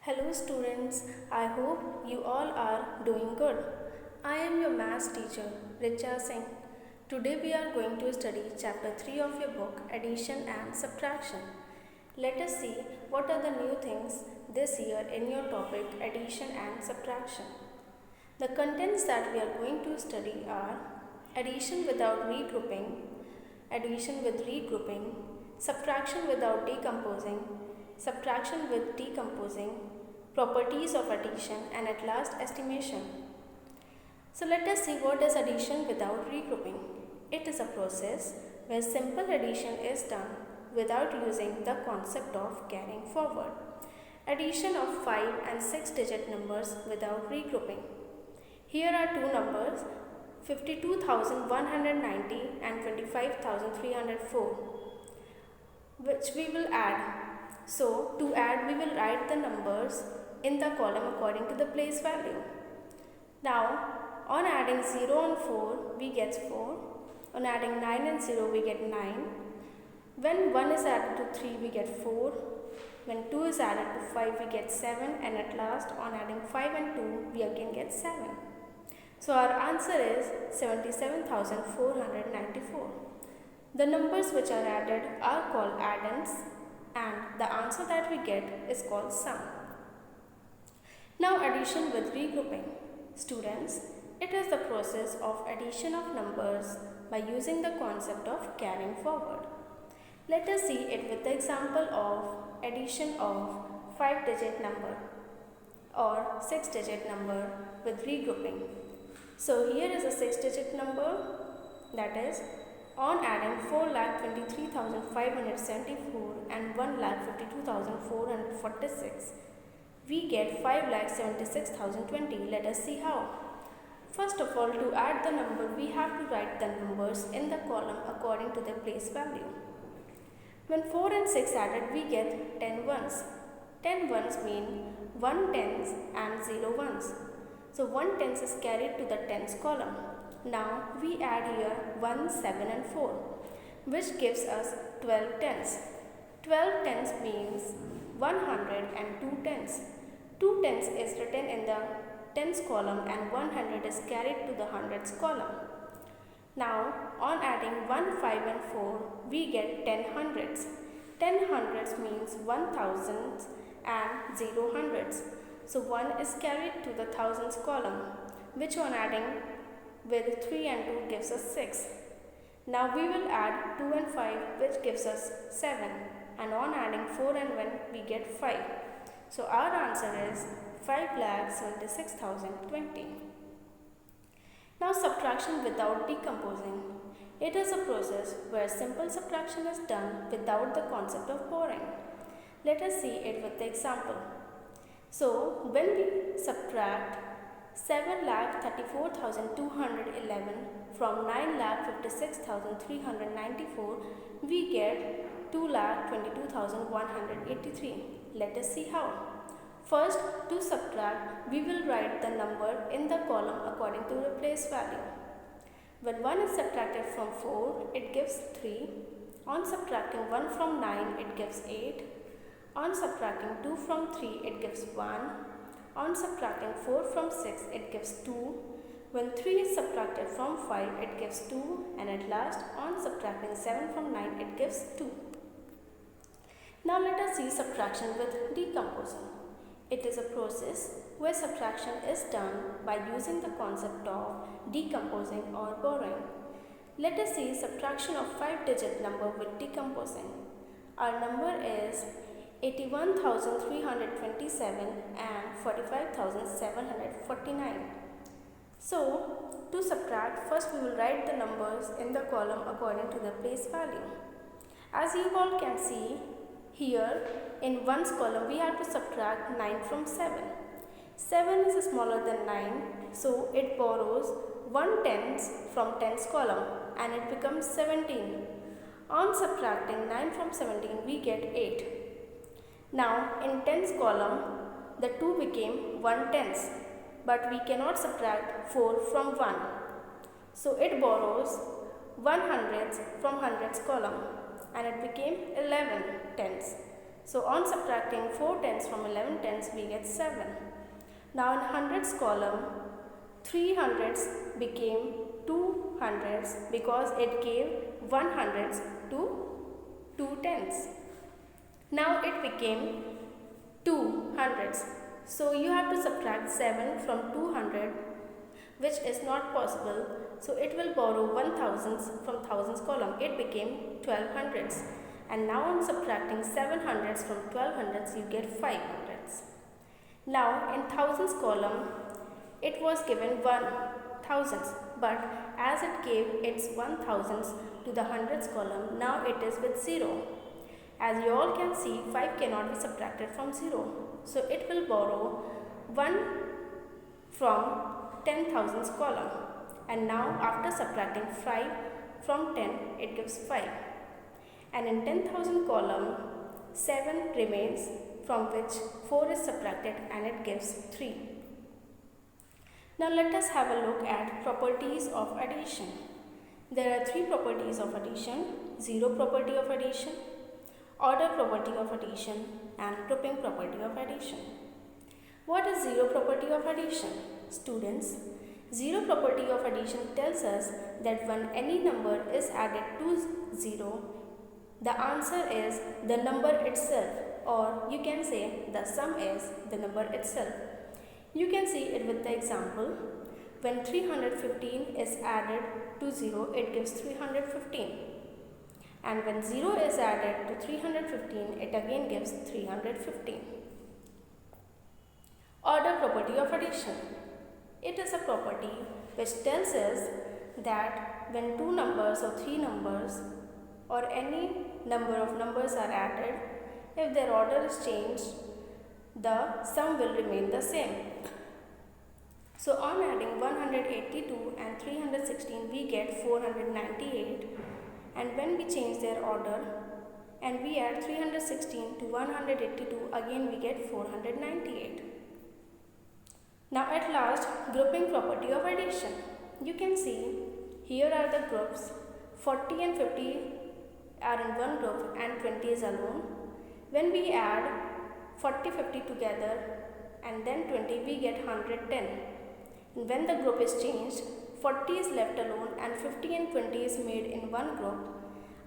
Hello students, I hope you all are doing good. I am your maths teacher, Richa Singh. Today we are going to study chapter 3 of your book, Addition and Subtraction. Let us see what are the new things this year in your topic, Addition and Subtraction. The contents that we are going to study are addition without regrouping, addition with regrouping, subtraction without decomposing, subtraction with decomposing, properties of addition, and at last estimation. So let us see what is addition without regrouping. It is a process where simple addition is done without using the concept of carrying forward. Addition of 5 and 6 digit numbers without regrouping. Here are two numbers 52,190 and 25,304, which we will add. So to add, we will write the numbers in the column according to the place value. Now on adding 0 and 4 we get 4, on adding 9 and 0 we get 9, when 1 is added to 3 we get 4, when 2 is added to 5 we get 7, and at last on adding 5 and 2 we again get 7. So our answer is 77,494. The numbers which are added are called addends, and the answer that we get is called sum. Now addition with regrouping. Students, it is the process of addition of numbers by using the concept of carrying forward. Let us see it with the example of addition of 5-digit number or 6-digit number with regrouping. So here is a 6-digit number, that is on adding 4,23,574 and 1,52,446, we get 5,76,020. Let us see how. First of all, to add the number, we have to write the numbers in the column according to their place value. When 4 and 6 added, we get 10 ones. 10 ones mean 1 tens and 0 ones. So 1 tens is carried to the tens column. Now we add here 1, 7 and 4, which gives us 12 tens. 12 tens means 100 and 2 tens. 2 tens is written in the tens column and 100 is carried to the hundreds column. Now on adding 1, 5 and 4 we get 10 hundreds. 10 hundreds means 1000s and 0 hundreds. So 1 is carried to the thousands column, which on adding with 3 and 2 gives us 6. Now we will add 2 and 5, which gives us 7, and on adding 4 and 1 we get 5. So our answer is 5,76,020. Now subtraction without decomposing. It is a process where simple subtraction is done without the concept of borrowing. Let us see it with the example. So when we subtract 7,34,211 from 9,56,394, we get 2,22,183. Let us see how. First, to subtract, we will write the number in the column according to the place value. When 1 is subtracted from 4, it gives 3. On subtracting 1 from 9, it gives 8. On subtracting 2 from 3, it gives 1. On subtracting 4 from 6, it gives 2. When 3 is subtracted from 5, it gives 2. And at last, on subtracting 7 from 9, it gives 2. Now let us see subtraction with decomposing. It is a process where subtraction is done by using the concept of decomposing or borrowing. Let us see subtraction of 5-digit number with decomposing. Our number is 81,327 and 45,749. So to subtract, first we will write the numbers in the column according to the place value. As you all can see, here in ones column we have to subtract 9 from 7. 7 is smaller than 9, so it borrows 1 tens from tens column and it becomes 17. On subtracting 9 from 17 we get 8. Now in tens column the 2 became 1 tens, but we cannot subtract 4 from 1. So it borrows 1 hundreds from hundreds column and it became 11 tens. So on subtracting 4 tens from 11 tens, we get 7. Now in hundreds column, 3 hundreds became 2 hundreds because it gave 1 hundreds to 2 tens. Now it became 2 hundreds. So you have to subtract 7 from 200, which is not possible. So it will borrow 1 thousands from thousands column. It became 12 hundreds. And now on subtracting 7 hundreds from 12 hundreds, you get 5 hundreds. Now in thousands column, it was given 1 thousands, but as it gave its 1 thousands to the hundreds column, now it is with 0. As you all can see, 5 cannot be subtracted from 0. So it will borrow 1 from 10 thousands column. And now after subtracting 5 from 10, it gives 5. And in 10,000 column, 7 remains, from which 4 is subtracted and it gives 3. Now let us have a look at properties of addition. There are 3 properties of addition: zero property of addition, order property of addition, and grouping property of addition. What is zero property of addition? Students, zero property of addition tells us that when any number is added to 0, the answer is the number itself, or you can say the sum is the number itself. You can see it with the example. When 315 is added to 0, it gives 315. And when 0 is added to 315, it again gives 315. Order property of addition. It is a property which tells us that when 2 numbers or 3 numbers or any number of numbers are added, if their order is changed, the sum will remain the same. So on adding 182 and 316, we get 498. And when we change their order and we add 316 to 182, again we get 498. Now at last, grouping property of addition. You can see here are the groups. 40 and 50 are in one group and 20 is alone. When we add 40, 50 together and then 20, we get 110. And when the group is changed, 40 is left alone and 50 and 20 is made in one group.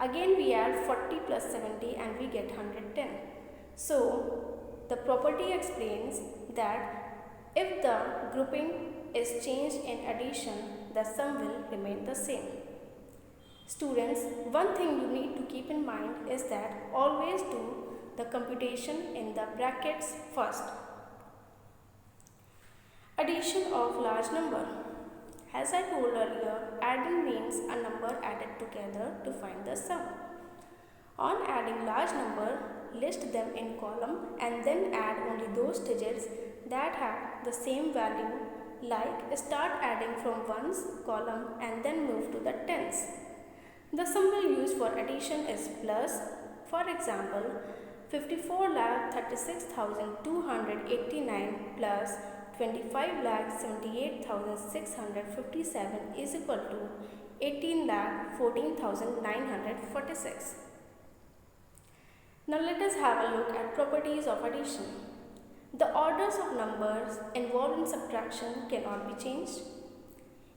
Again we add 40 plus 70 and we get 110. So the property explains that if the grouping is changed in addition, the sum will remain the same. Students, one thing you need to keep in mind is that always do the computation in the brackets first. Addition of large number. As I told earlier, adding means a number added together to find the sum. On adding large number, list them in column and then add only those digits that have the same value, like start adding from ones column and then move to the tens. The symbol used for addition is plus. For example, 54,36,289 plus 25,78,657 is equal to 18,14,946. Now let us have a look at properties of addition. The orders of numbers involved in subtraction cannot be changed.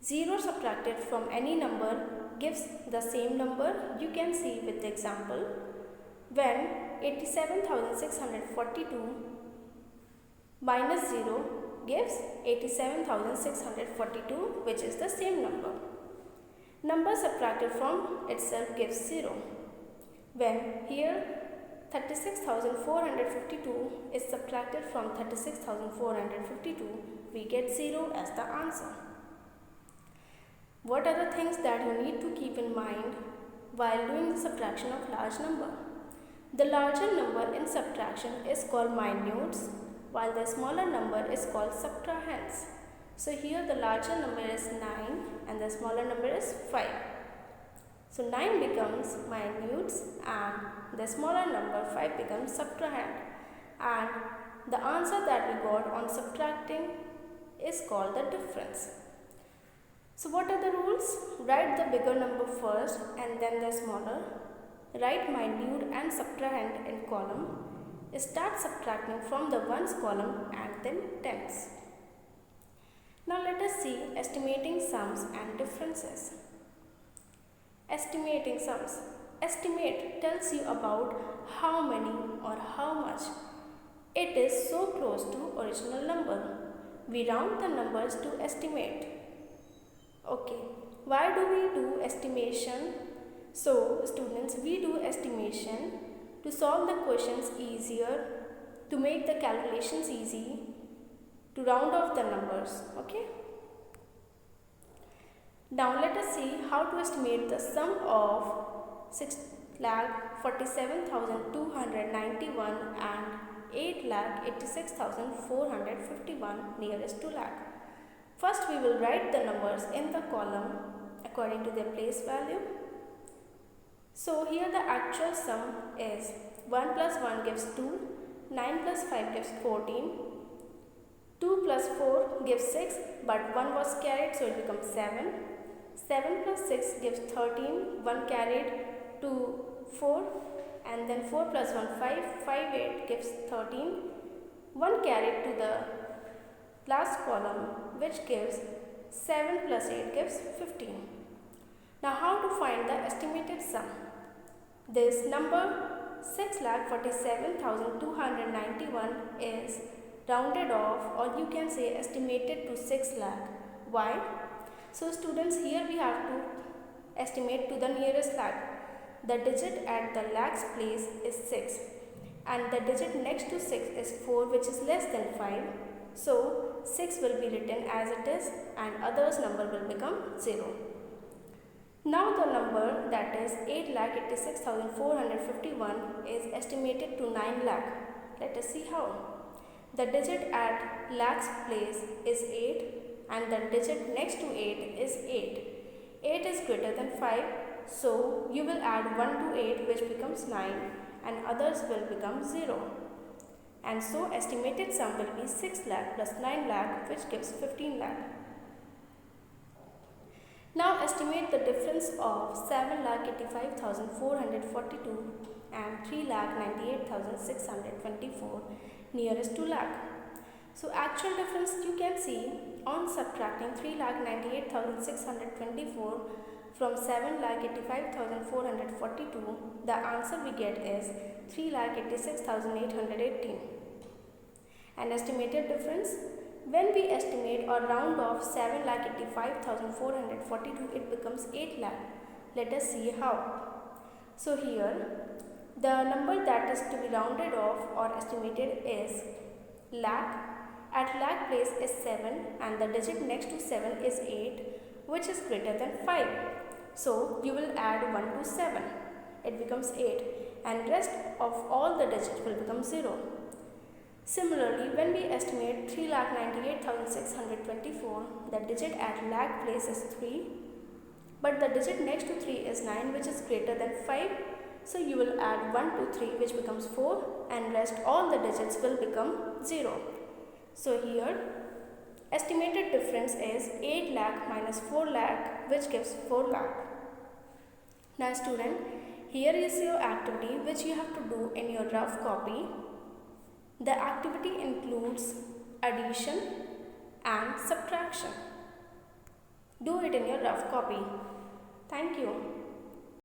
0 subtracted from any number gives the same number. You can see with the example. When 87,642 minus 0 gives 87,642, which is the same number. Number subtracted from itself gives 0. When here 36,452 is subtracted from 36,452, we get 0 as the answer. What are the things that you need to keep in mind while doing the subtraction of large number? The larger number in subtraction is called minutes, while the smaller number is called subtrahends. So here the larger number is 9 and the smaller number is 5. So 9 becomes minutes and the smaller number 5 becomes subtrahend. And the answer that we got on subtracting is called the difference. So what are the rules? Write the bigger number first and then the smaller. Write minute and subtrahend in column Start subtracting from the ones column and then tens. Now let us see estimating sums and differences. Estimating sums. Estimate tells you about how many or how much. It is so close to original number. We round the numbers to estimate. Okay, why do we do estimation? So students, we do estimation to solve the questions easier, to make the calculations easy, to round off the numbers. Okay. Now let us see how to estimate the sum of 6,47,291 and 8,86,451 nearest to lakh. First we will write the numbers in the column according to their place value. So here the actual sum is 1 plus 1 gives 2, 9 plus 5 gives 14, 2 plus 4 gives 6 but 1 was carried so it becomes 7. 7 plus 6 gives 13, 1 carried to 4 and then 4 plus 1 5, 5 8 gives 13, 1 carried to the last column which gives 7 plus 8 gives 15. Now how to find the estimated sum? This number 6,47,291 is rounded off or you can say estimated to 6 lakh. Why? So students, here we have to estimate to the nearest lakh. The digit at the lakhs place is 6 and the digit next to 6 is 4 which is less than 5. So 6 will be written as it is and others number will become 0. Now the number that is 8,86,451 is estimated to 9 lakh. Let us see how. The digit at lakhs place is 8 and the digit next to 8 is 8. 8 is greater than 5, so you will add 1 to 8 which becomes 9 and others will become 0. And so estimated sum will be 6 lakh plus 9 lakh which gives 15 lakh. Now estimate the difference of 7,85,442 and 3,98,624 nearest to lakh. So actual difference you can see on subtracting 3,98,624 from 7,85,442, the answer we get is 3,86,818. And estimated difference, when we estimate or round off 7,85,442, it becomes 8 lakh. Let us see how. So here, the number that is to be rounded off or estimated is lakh. At lakh place is 7 and the digit next to 7 is 8 which is greater than 5. So you will add 1 to 7. It becomes 8 and rest of all the digits will become 0. Similarly, when we estimate 3,98,624, the digit at lakh place is 3 but the digit next to 3 is 9 which is greater than 5. So you will add 1 to 3 which becomes 4 and rest all the digits will become 0. So here estimated difference is 8 lakh minus 4 lakh which gives 4 lakh. Now student, here is your activity which you have to do in your rough copy. The activity includes addition and subtraction. Do it in your rough copy. Thank you.